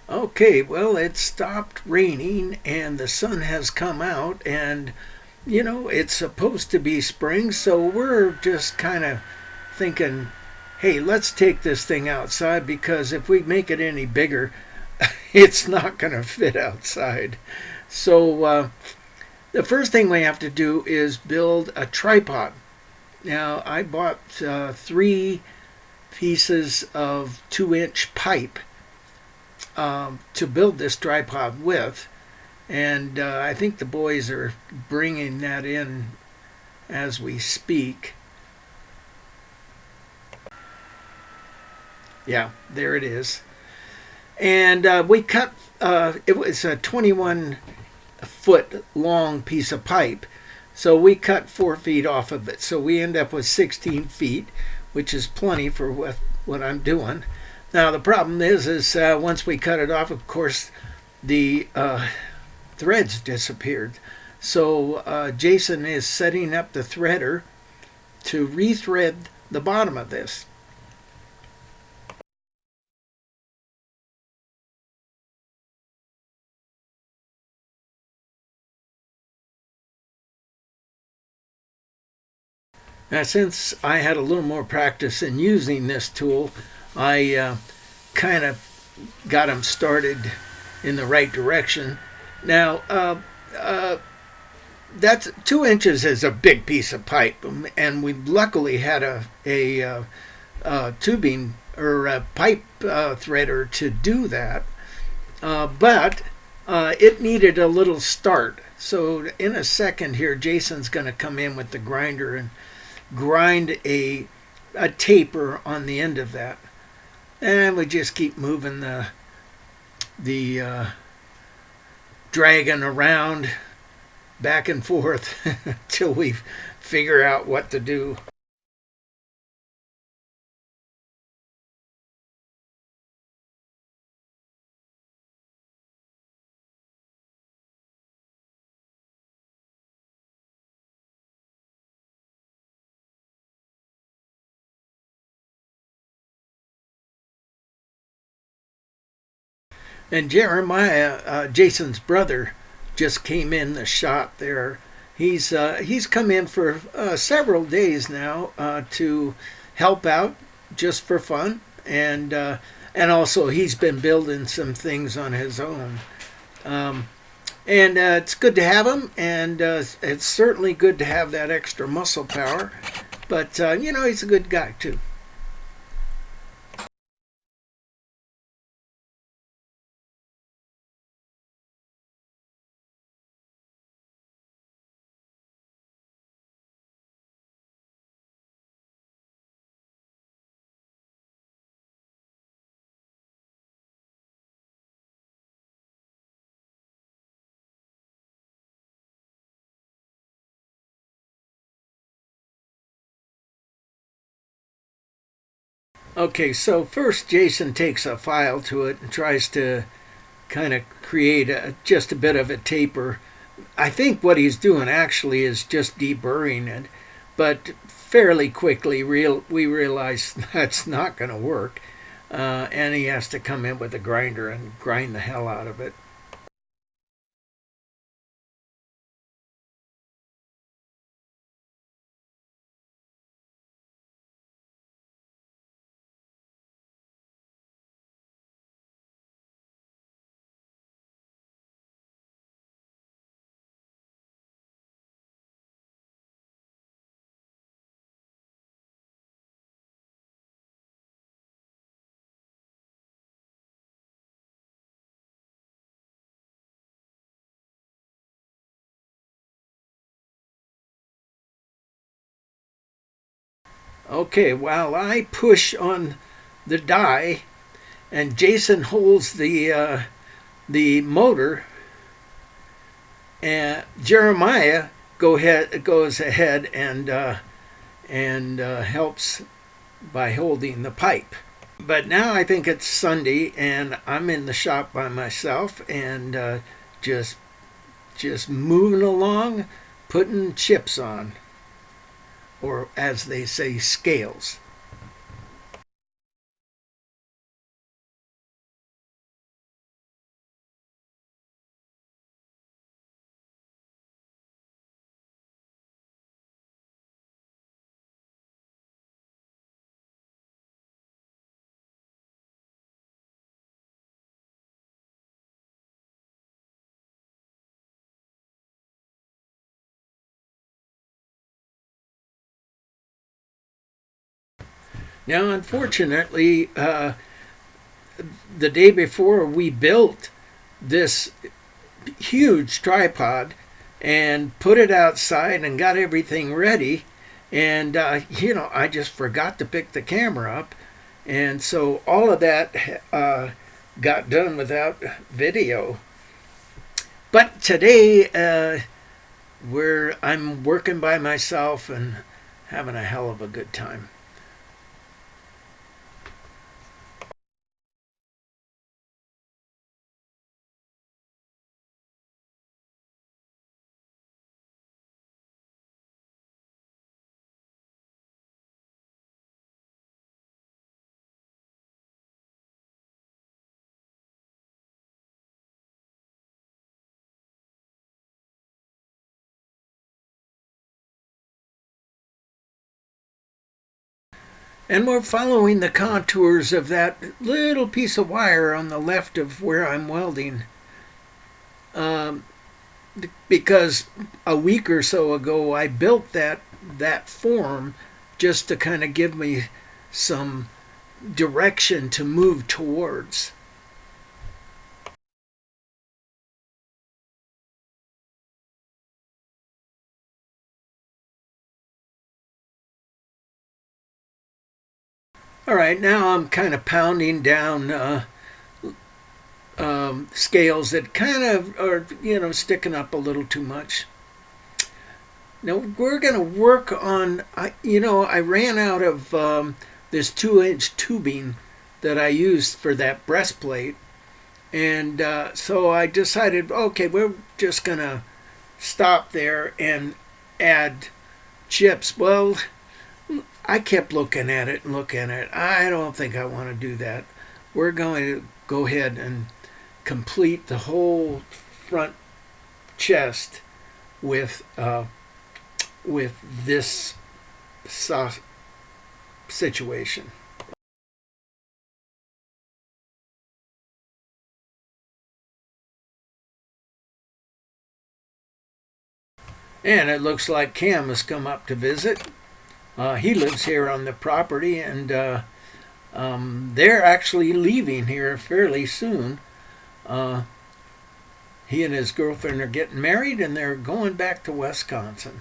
Okay, well, it stopped raining and the sun has come out, and it's supposed to be spring, so we're just kind of thinking, hey, let's take this thing outside because if we make it any bigger, it's not going to fit outside. So, the first thing we have to do is build a tripod. Now, I bought three pieces of 2-inch pipe to build this tripod with. And I think the boys are bringing that in as we speak. Yeah, there it is. And we cut, it was a 21-foot long piece of pipe. So we cut 4 feet off of it. So we end up with 16 feet, which is plenty for what I'm doing. Now the problem is once we cut it off, of course, the threads disappeared. So Jason is setting up the threader to rethread the bottom of this. Now, since I had a little more practice in using this tool, I kind of got him started in the right direction. Now, that's 2 inches is a big piece of pipe, and we luckily had a tubing or a pipe threader to do that. But it needed a little start. So in a second here, Jason's going to come in with the grinder and grind a taper on the end of that, and we just keep moving the dragging around back and forth till we figure out what to do. And Jeremiah, Jason's brother, just came in the shop there. He's come in for several days now to help out just for fun, and also he's been building some things on his own. Um, and it's good to have him, and it's certainly good to have that extra muscle power. But he's a good guy too. Okay, so first Jason takes a file to it and tries to kind of create just a bit of a taper. I think what he's doing actually is just deburring it, but fairly quickly we realize that's not going to work, and he has to come in with a grinder and grind the hell out of it. Okay, while I push on the die and Jason holds the motor, and Jeremiah goes ahead and helps by holding the pipe. But now I think it's Sunday, and I'm in the shop by myself, and just just moving along, putting chips on, or as they say, scales. Now, unfortunately, the day before we built this huge tripod and put it outside and got everything ready. And, I just forgot to pick the camera up. And so all of that got done without video. But today, I'm working by myself and having a hell of a good time. And we're following the contours of that little piece of wire on the left of where I'm welding. Um, because a week or so ago I built that form just to kind of give me some direction to move towards. All right, now I'm kind of pounding down scales that kind of are, sticking up a little too much. Now we're going to work on, I ran out of this 2-inch tubing that I used for that breastplate. And so I decided, okay, we're just going to stop there and add chips. Well, I kept looking at it and looking at it. I don't think I want to do that. We're going to go ahead and complete the whole front chest with this situation. And it looks like Cam has come up to visit. He lives here on the property, and they're actually leaving here fairly soon. Uh, he and his girlfriend are getting married, and they're going back to Wisconsin.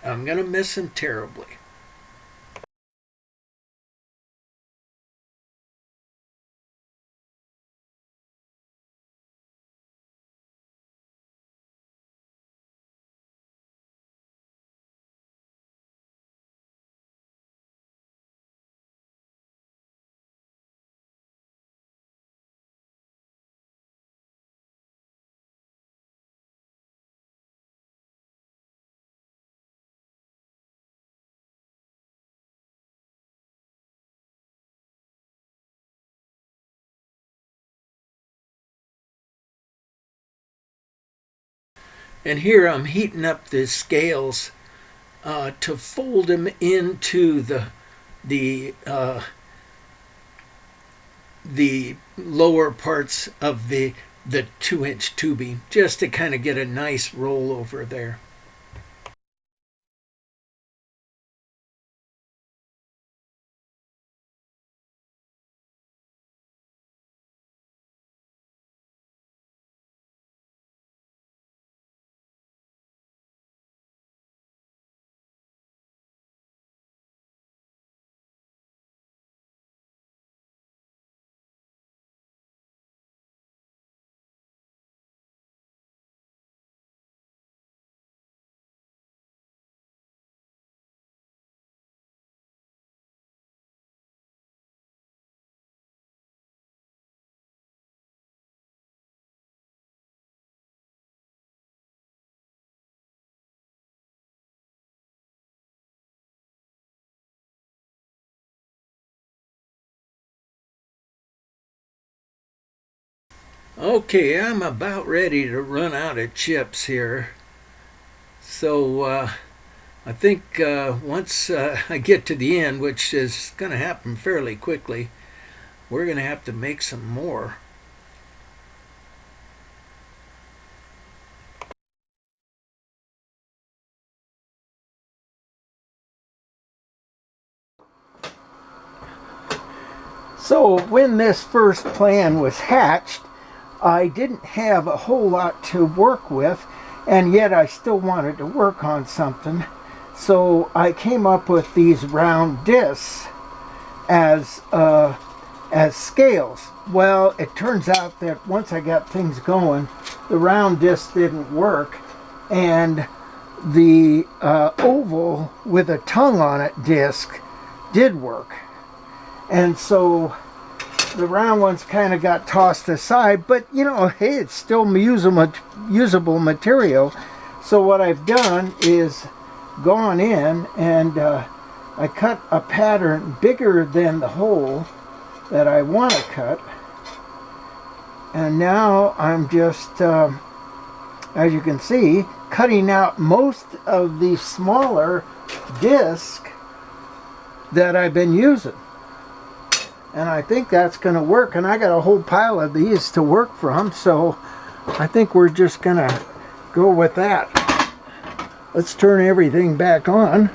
I'm going to miss him terribly. And here I'm heating up the scales to fold them into the the lower parts of the 2-inch tubing, just to kind of get a nice roll over there. Okay, I'm about ready to run out of chips here. So I think once I get to the end, which is going to happen fairly quickly, we're going to have to make some more. So when this first plan was hatched, I didn't have a whole lot to work with, and yet I still wanted to work on something. So I came up with these round discs as scales. Well, it turns out that once I got things going, the round disc didn't work, and the oval with a tongue on it disc did work. And so the round ones kind of got tossed aside, but you know, hey, it's still usable material. So what I've done is gone in and I cut a pattern bigger than the hole that I want to cut, and now I'm just as you can see, cutting out most of the smaller discs that I've been using. And I think that's going to work, and I got a whole pile of these to work from, so I think we're just going to go with that. Let's turn everything back on.